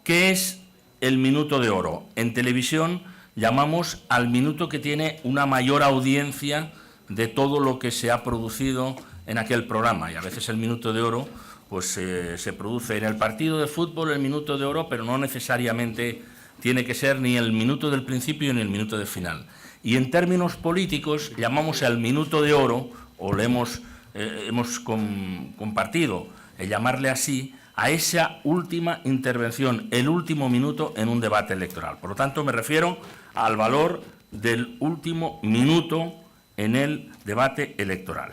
¿Qué es el minuto de oro? En televisión llamamos al minuto que tiene una mayor audiencia de todo lo que se ha producido en aquel programa. Y a veces el minuto de oro pues, se produce en el partido de fútbol, el minuto de oro, pero no necesariamente tiene que ser ni el minuto del principio ni el minuto del final. Y en términos políticos llamamos al minuto de oro, o le hemos compartido el llamarle así, a esa última intervención, el último minuto en un debate electoral. Por lo tanto, me refiero al valor del último minuto en el debate electoral.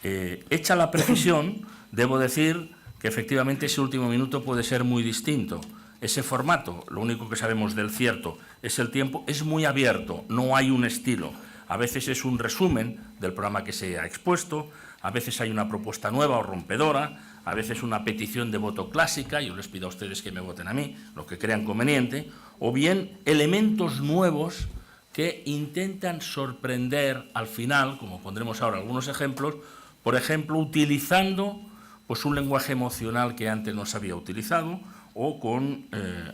Hecha la precisión, debo decir que efectivamente ese último minuto puede ser muy distinto. Ese formato, lo único que sabemos del cierto es el tiempo, es muy abierto, no hay un estilo. A veces es un resumen del programa que se ha expuesto, a veces hay una propuesta nueva o rompedora, a veces una petición de voto clásica, yo les pido a ustedes que me voten a mí, lo que crean conveniente, o bien elementos nuevos que intentan sorprender al final, como pondremos ahora algunos ejemplos, por ejemplo, utilizando pues, un lenguaje emocional que antes no se había utilizado o con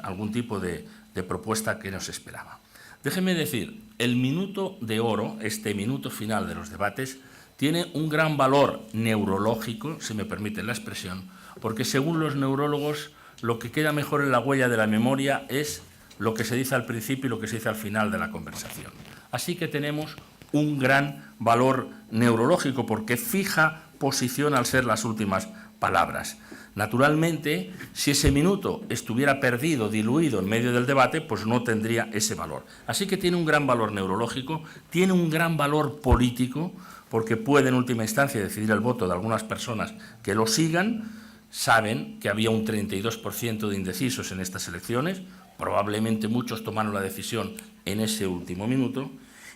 algún tipo de propuesta que no se esperaba. Déjenme decir, el minuto de oro, este minuto final de los debates, tiene un gran valor neurológico, si me permiten la expresión, porque según los neurólogos lo que queda mejor en la huella de la memoria es lo que se dice al principio y lo que se dice al final de la conversación. Así que tenemos un gran valor neurológico porque fija posición al ser las últimas palabras. Naturalmente, si ese minuto estuviera perdido, diluido en medio del debate, pues no tendría ese valor. Así que tiene un gran valor neurológico, tiene un gran valor político, porque puede en última instancia decidir el voto de algunas personas que lo sigan. Saben que había un 32% de indecisos en estas elecciones, probablemente muchos tomaron la decisión en ese último minuto,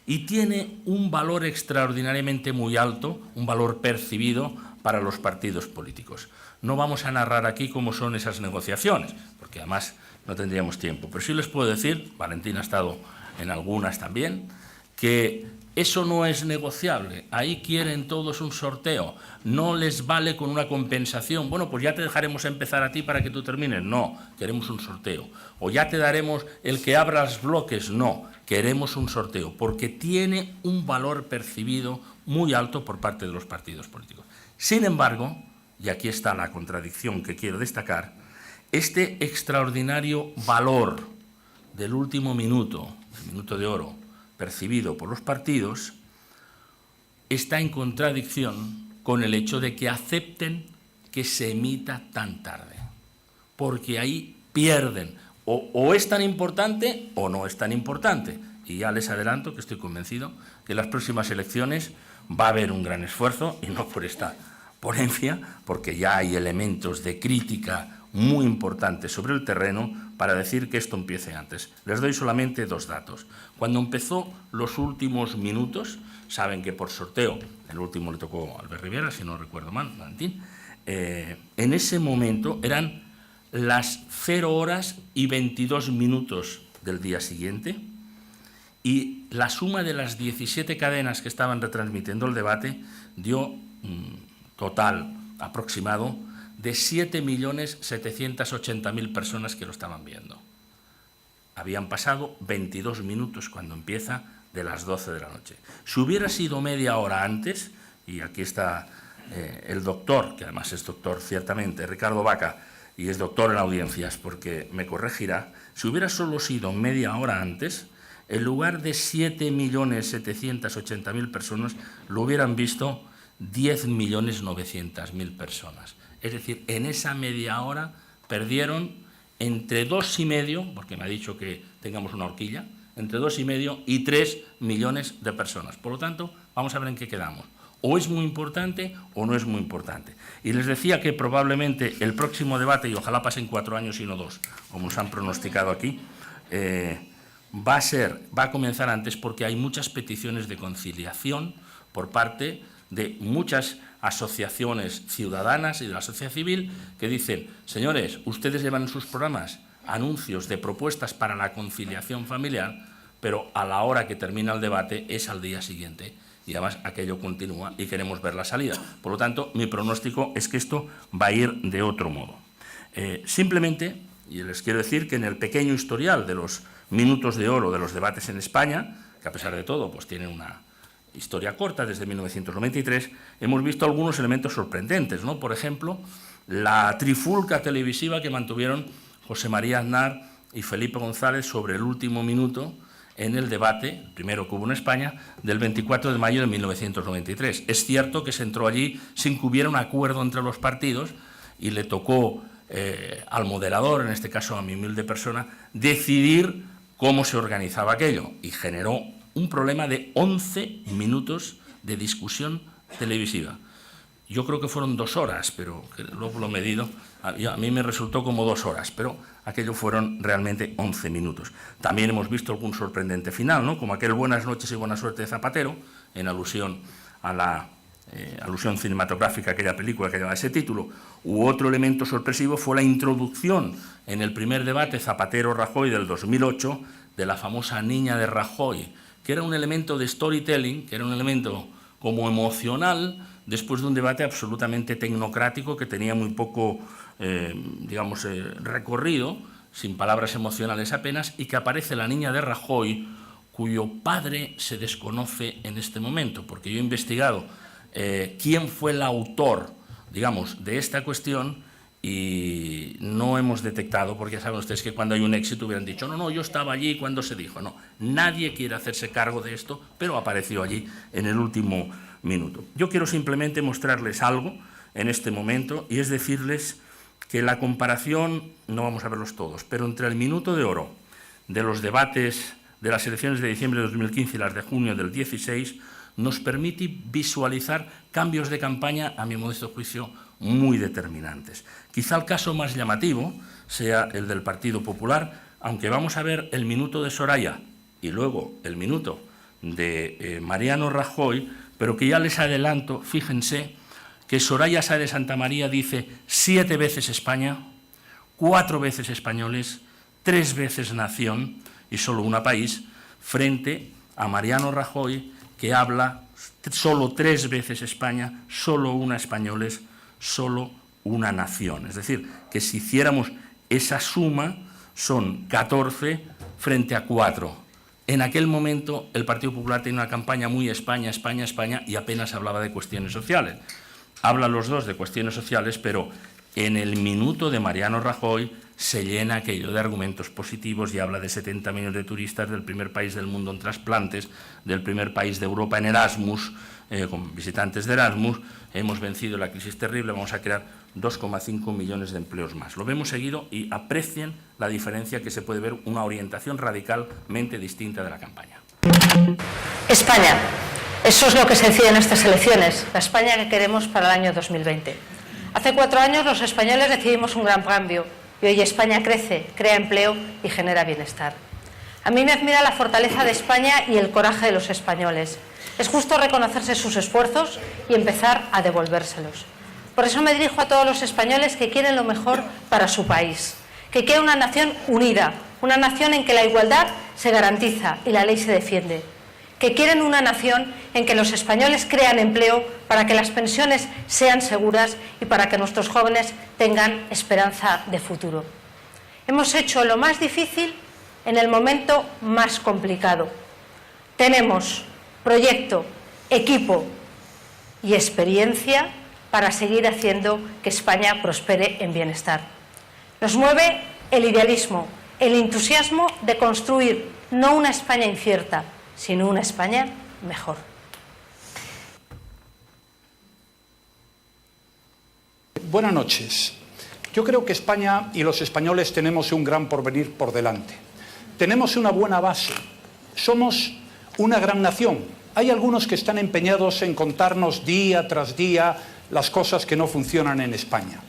y tiene un valor extraordinariamente muy alto, un valor percibido para los partidos políticos. No vamos a narrar aquí cómo son esas negociaciones, porque además no tendríamos tiempo, pero sí les puedo decir, Valentín ha estado en algunas también, que eso no es negociable, ahí quieren todos un sorteo, no les vale con una compensación, bueno, pues ya te dejaremos empezar a ti para que tú termines, no, queremos un sorteo, o ya te daremos el que abra los bloques, no, queremos un sorteo, porque tiene un valor percibido muy alto por parte de los partidos políticos. Sin embargo, y aquí está la contradicción que quiero destacar, este extraordinario valor del último minuto, el minuto de oro, percibido por los partidos, está en contradicción con el hecho de que acepten que se emita tan tarde, porque ahí pierden, o es tan importante o no es tan importante. Y ya les adelanto que estoy convencido que en las próximas elecciones va a haber un gran esfuerzo, y no por esta ponencia, porque ya hay elementos de crítica muy importantes sobre el terreno para decir que esto empiece antes. Les doy solamente dos datos. Cuando empezó los últimos minutos, saben que por sorteo, el último le tocó a Albert Rivera, si no recuerdo mal, Valentín, en ese momento eran las 0 horas y 22 minutos del día siguiente, y la suma de las 17 cadenas que estaban retransmitiendo el debate dio total aproximado de 7.780.000 personas que lo estaban viendo. Habían pasado 22 minutos cuando empieza de las 12 de la noche. Si hubiera sido media hora antes, y aquí está el doctor, que además es doctor ciertamente, Ricardo Vaca, y es doctor en audiencias porque me corregirá, si hubiera solo sido media hora antes, en lugar de 7.780.000 personas, lo hubieran visto 10.900.000 personas. Es decir, en esa media hora perdieron entre 2,5, porque me ha dicho que tengamos una horquilla, entre 2,5 y 3 millones de personas. Por lo tanto, vamos a ver en qué quedamos. O es muy importante o no es muy importante. Y les decía que probablemente el próximo debate, y ojalá pasen 4 años y no 2, como nos han pronosticado aquí, va a comenzar antes porque hay muchas peticiones de conciliación por parte de muchas asociaciones ciudadanas y de la sociedad civil que dicen, señores, ustedes llevan en sus programas anuncios de propuestas para la conciliación familiar, pero a la hora que termina el debate es al día siguiente y además aquello continúa y queremos ver la salida. Por lo tanto, mi pronóstico es que esto va a ir de otro modo. Simplemente Y les quiero decir que en el pequeño historial de los minutos de oro de los debates en España, que a pesar de todo pues tiene una historia corta desde 1993, hemos visto algunos elementos sorprendentes, ¿no? Por ejemplo, la trifulca televisiva que mantuvieron José María Aznar y Felipe González sobre el último minuto en el debate, primero que hubo en España, del 24 de mayo de 1993. Es cierto que se entró allí sin que hubiera un acuerdo entre los partidos y le tocó al moderador, en este caso a mi humilde persona, decidir cómo se organizaba aquello, y generó un problema de 11 minutos de discusión televisiva. Yo creo que fueron 2 horas, pero luego lo he medido, a mí me resultó como 2 horas, pero aquello fueron realmente 11 minutos. También hemos visto algún sorprendente final, ¿no? Como aquel Buenas noches y buena suerte de Zapatero, en alusión a la alusión cinematográfica a aquella película que lleva ese título. U otro elemento sorpresivo fue la introducción en el primer debate Zapatero-Rajoy del 2008 de la famosa niña de Rajoy, que era un elemento de storytelling, que era un elemento como emocional, después de un debate absolutamente tecnocrático que tenía muy poco, recorrido, sin palabras emocionales apenas, y que aparece la niña de Rajoy, cuyo padre se desconoce en este momento, porque yo he investigado quién fue el autor, digamos, de esta cuestión y no hemos detectado, porque ya saben ustedes que cuando hay un éxito hubieran dicho no, yo estaba allí cuando se dijo. No, nadie quiere hacerse cargo de esto, pero apareció allí en el último minuto. Yo quiero simplemente mostrarles algo en este momento y es decirles que la comparación, no vamos a verlos todos, pero entre el minuto de oro de los debates de las elecciones de diciembre de 2015 y las de junio del 16 nos permite visualizar cambios de campaña, a mi modesto juicio, muy determinantes. Quizá el caso más llamativo sea el del Partido Popular, aunque vamos a ver el minuto de Soraya y luego el minuto de Mariano Rajoy, pero que ya les adelanto, fíjense, que Soraya Sáez de Santamaría dice 7 veces España, 4 veces españoles, 3 veces nación y solo una país, frente a Mariano Rajoy, que habla solo 3 veces España, solo una españoles, solo una nación. Es decir, que si hiciéramos esa suma, son 14 frente a 4. En aquel momento el Partido Popular tenía una campaña muy España, España, España, y apenas hablaba de cuestiones sociales. Hablan los dos de cuestiones sociales, pero en el minuto de Mariano Rajoy se llena aquello de argumentos positivos y habla de 70 millones de turistas, del primer país del mundo en trasplantes, del primer país de Europa en Erasmus, con visitantes de Erasmus. Hemos vencido la crisis terrible, vamos a crear 2,5 millones de empleos más. Lo vemos seguido y aprecien la diferencia, que se puede ver una orientación radicalmente distinta de la campaña. España. Eso es lo que se decide en estas elecciones, la España que queremos para el año 2020. Hace 4 años los españoles decidimos un gran cambio y hoy España crece, crea empleo y genera bienestar. A mí me admira la fortaleza de España y el coraje de los españoles. Es justo reconocerse sus esfuerzos y empezar a devolvérselos. Por eso me dirijo a todos los españoles que quieren lo mejor para su país, que quieren una nación unida, una nación en que la igualdad se garantiza y la ley se defiende, que quieren una nación en que los españoles crean empleo para que las pensiones sean seguras y para que nuestros jóvenes tengan esperanza de futuro. Hemos hecho lo más difícil en el momento más complicado. Tenemos proyecto, equipo y experiencia para seguir haciendo que España prospere en bienestar. Nos mueve el idealismo, el entusiasmo de construir no una España incierta, sino una España mejor. Buenas noches. Yo creo que España y los españoles tenemos un gran porvenir por delante. Tenemos una buena base. Somos una gran nación. Hay algunos que están empeñados en contarnos día tras día las cosas que no funcionan en España.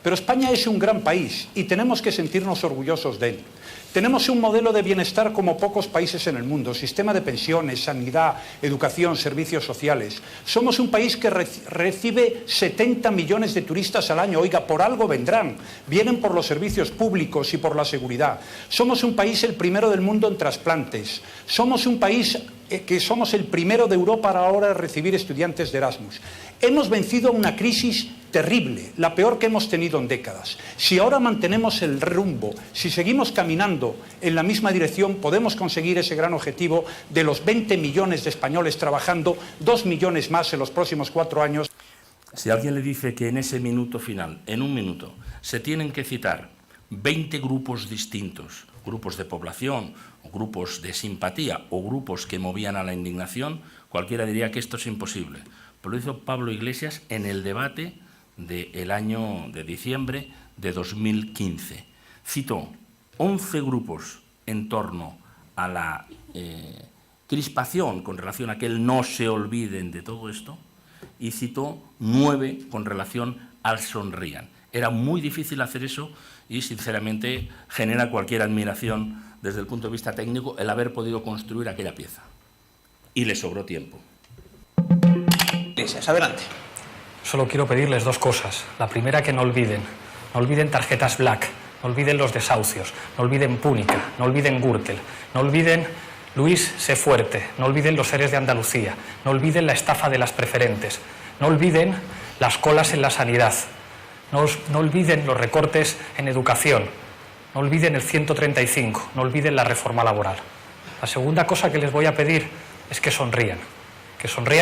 Pero España es un gran país y tenemos que sentirnos orgullosos de él. Tenemos un modelo de bienestar como pocos países en el mundo, sistema de pensiones, sanidad, educación, servicios sociales. Somos un país que recibe 70 millones de turistas al año. Oiga, por algo vendrán. Vienen por los servicios públicos y por la seguridad. Somos un país el primero del mundo en trasplantes. Somos un país que somos el primero de Europa ahora a recibir estudiantes de Erasmus. Hemos vencido una crisis terrible, la peor que hemos tenido en décadas. Si ahora mantenemos el rumbo, si seguimos caminando en la misma dirección, podemos conseguir ese gran objetivo de los 20 millones de españoles trabajando, 2 millones más en los próximos 4 años. Si alguien le dice que en ese minuto final, en un minuto, se tienen que citar 20 grupos distintos, grupos de población, o grupos de simpatía o grupos que movían a la indignación, cualquiera diría que esto es imposible. Pero lo hizo Pablo Iglesias en el debate del año de diciembre de 2015. Citó 11 grupos en torno a la crispación con relación a que él no se olviden de todo esto, y citó 9 con relación al sonrían. Era muy difícil hacer eso y, sinceramente, genera cualquier admiración desde el punto de vista técnico el haber podido construir aquella pieza. Y le sobró tiempo. Iglesias, adelante. Solo quiero pedirles 2 cosas. La primera, que no olviden tarjetas Black, no olviden los desahucios, no olviden Púnica, no olviden Gürtel, no olviden Luis Sé Fuerte, no olviden los ERES de Andalucía, no olviden la estafa de las preferentes, no olviden las colas en la sanidad, no olviden los recortes en educación, no olviden el 135, no olviden la reforma laboral. La segunda cosa que les voy a pedir es que sonrían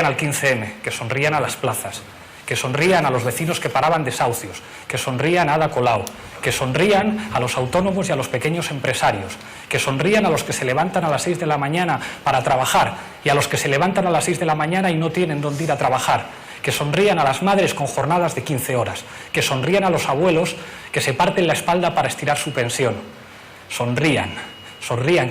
al 15M, que sonrían a las plazas, que sonrían a los vecinos que paraban desahucios, que sonrían a Ada Colau, que sonrían a los autónomos y a los pequeños empresarios, que sonrían a los que se levantan a las 6 de la mañana para trabajar y a los que se levantan a las 6 de la mañana y no tienen dónde ir a trabajar, que sonrían a las madres con jornadas de 15 horas, que sonrían a los abuelos que se parten la espalda para estirar su pensión. Sonrían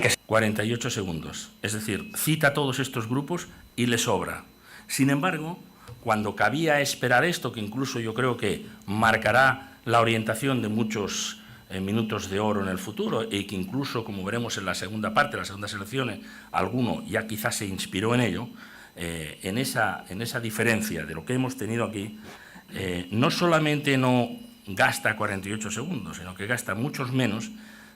que... 48 segundos, es decir, cita a todos estos grupos y le sobra. Sin embargo, cuando cabía esperar esto, que incluso yo creo que marcará la orientación de muchos minutos de oro en el futuro y que incluso, como veremos en la segunda parte, las segundas elecciones, alguno ya quizás se inspiró en ello, en esa diferencia de lo que hemos tenido aquí, no solamente no gasta 48 segundos, sino que gasta muchos menos,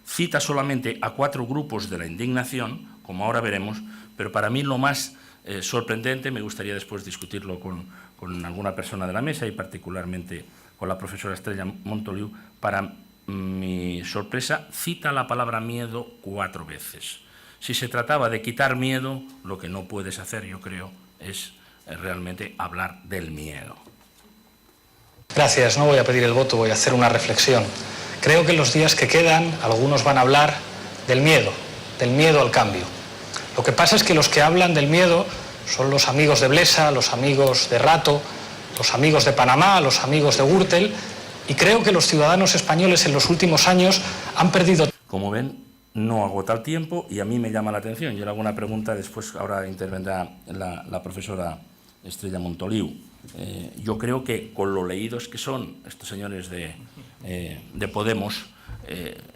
cita solamente a 4 grupos de la indignación, como ahora veremos, pero para mí lo más sorprendente, me gustaría después discutirlo con alguna persona de la mesa y particularmente con la profesora Estrella Montoliu, para mi sorpresa, cita la palabra miedo 4 veces. Si se trataba de quitar miedo, lo que no puedes hacer, yo creo, es realmente hablar del miedo. Gracias, no voy a pedir el voto, voy a hacer una reflexión. Creo que en los días que quedan algunos van a hablar del miedo al cambio. Lo que pasa es que los que hablan del miedo son los amigos de Blesa, los amigos de Rato, los amigos de Panamá, los amigos de Gürtel, y creo que los ciudadanos españoles en los últimos años han perdido... Como ven, no agota el tiempo y a mí me llama la atención. Yo le hago una pregunta, después ahora intervendrá la profesora Estrella Montoliu. Yo creo que con lo leídos que son estos señores de Podemos,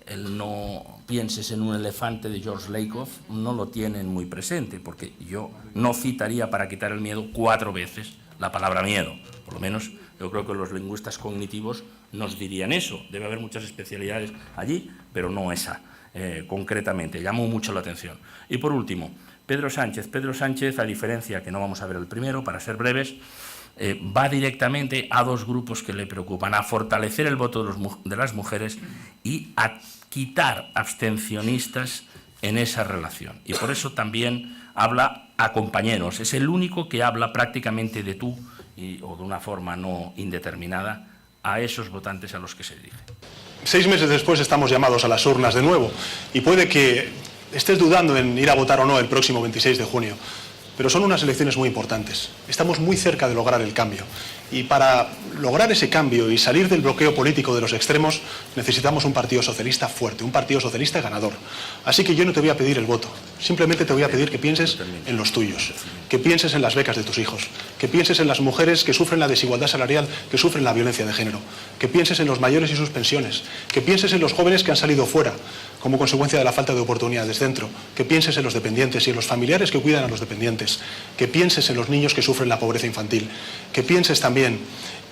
el no pienses en un elefante de George Lakoff no lo tienen muy presente, porque yo no citaría para quitar el miedo 4 veces la palabra miedo. Por lo menos yo creo que los lingüistas cognitivos nos dirían eso. Debe haber muchas especialidades allí, pero no esa concretamente. Llamó mucho la atención. Y por último, Pedro Sánchez, a diferencia, que no vamos a ver el primero, para ser breves, va directamente a 2 grupos que le preocupan: a fortalecer el voto de las mujeres y a quitar abstencionistas en esa relación. Y por eso también habla a compañeros. Es el único que habla prácticamente de tú o de una forma no indeterminada a esos votantes a los que se dirige. 6 meses después estamos llamados a las urnas de nuevo y puede que estés dudando en ir a votar o no el próximo 26 de junio. Pero son unas elecciones muy importantes. Estamos muy cerca de lograr el cambio. Y para lograr ese cambio y salir del bloqueo político de los extremos, necesitamos un partido socialista fuerte, un partido socialista ganador. Así que yo no te voy a pedir el voto. Simplemente te voy a pedir que pienses en los tuyos, que pienses en las becas de tus hijos, que pienses en las mujeres que sufren la desigualdad salarial, que sufren la violencia de género, que pienses en los mayores y sus pensiones, que pienses en los jóvenes que han salido fuera como consecuencia de la falta de oportunidades dentro, que pienses en los dependientes y en los familiares que cuidan a los dependientes, que pienses en los niños que sufren la pobreza infantil, que pienses también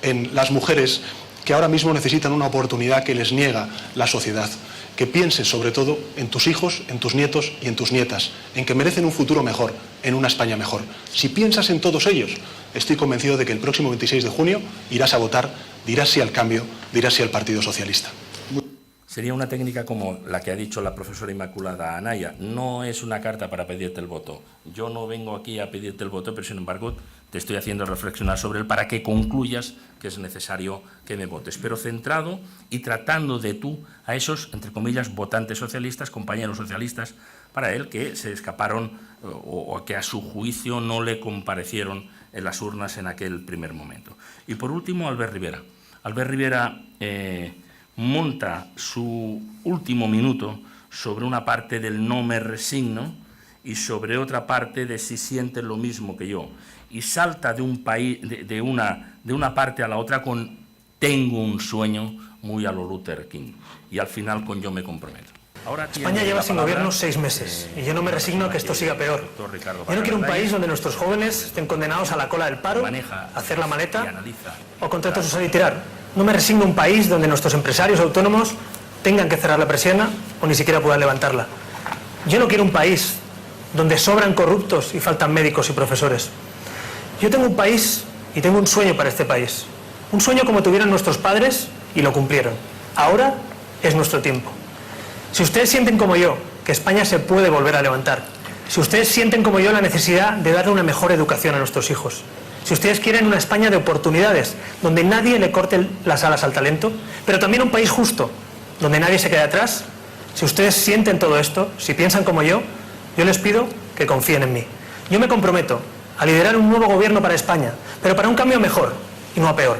en las mujeres que ahora mismo necesitan una oportunidad que les niega la sociedad. que pienses sobre todo en tus hijos, en tus nietos y en tus nietas, en que merecen un futuro mejor, en una España mejor. Si piensas en todos ellos, estoy convencido de que el próximo 26 de junio irás a votar, dirás sí al cambio, dirás sí al Partido Socialista. Sería una técnica como la que ha dicho la profesora Inmaculada Anaya. No es una carta para pedirte el voto. Yo no vengo aquí a pedirte el voto, pero sin embargo te estoy haciendo reflexionar sobre él para que concluyas que es necesario que me votes. Pero centrado y tratando de tú a esos, entre comillas, votantes socialistas, compañeros socialistas, para él que se escaparon o que a su juicio no le comparecieron en las urnas en aquel primer momento. Y por último, Albert Rivera. Albert Rivera monta su último minuto sobre una parte del no me resigno y sobre otra parte de si sienten lo mismo que yo. Y salta de un país, de una parte a la otra con tengo un sueño, muy a lo Luther King. Y al final con yo me comprometo. España lleva sin gobierno 6 meses y yo no me resigno a que esto siga peor. Yo no quiero un país donde nuestros jóvenes estén condenados a la cola del paro, a hacer la maleta o contratos usar y tirar. No me resigno a un país donde nuestros empresarios autónomos tengan que cerrar la persiana o ni siquiera puedan levantarla. Yo no quiero un país donde sobran corruptos y faltan médicos y profesores. Yo tengo un país y tengo un sueño para este país. Un sueño como tuvieron nuestros padres y lo cumplieron. Ahora es nuestro tiempo. Si ustedes sienten como yo que España se puede volver a levantar, si ustedes sienten como yo la necesidad de darle una mejor educación a nuestros hijos, si ustedes quieren una España de oportunidades, donde nadie le corte las alas al talento, pero también un país justo, donde nadie se quede atrás, si ustedes sienten todo esto, si piensan como yo les pido que confíen en mí. Yo me comprometo a liderar un nuevo gobierno para España, pero para un cambio mejor y no a peor.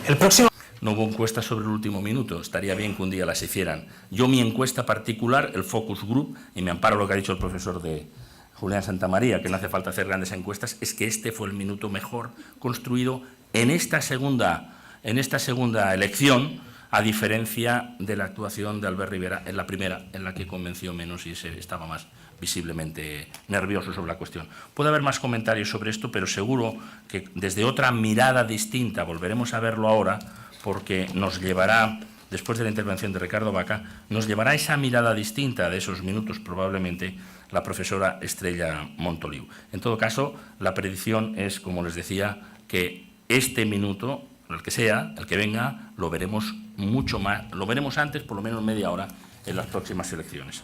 El próximo... No hubo encuestas sobre el último minuto, estaría bien que un día las hicieran. Yo mi encuesta particular, el Focus Group, y me amparo lo que ha dicho el profesor de Julián Santamaría, que no hace falta hacer grandes encuestas, es que este fue el minuto mejor construido en esta segunda elección, a diferencia de la actuación de Albert Rivera en la primera, en la que convenció menos y estaba más visiblemente nervioso sobre la cuestión. Puede haber más comentarios sobre esto, pero seguro que desde otra mirada distinta, volveremos a verlo ahora, porque nos llevará, después de la intervención de Ricardo Vaca, nos llevará esa mirada distinta de esos minutos probablemente la profesora Estrella Montoliu. En todo caso, la predicción es, como les decía, que este minuto, el que sea, el que venga, lo veremos mucho más, lo veremos antes, por lo menos media hora, en las próximas elecciones.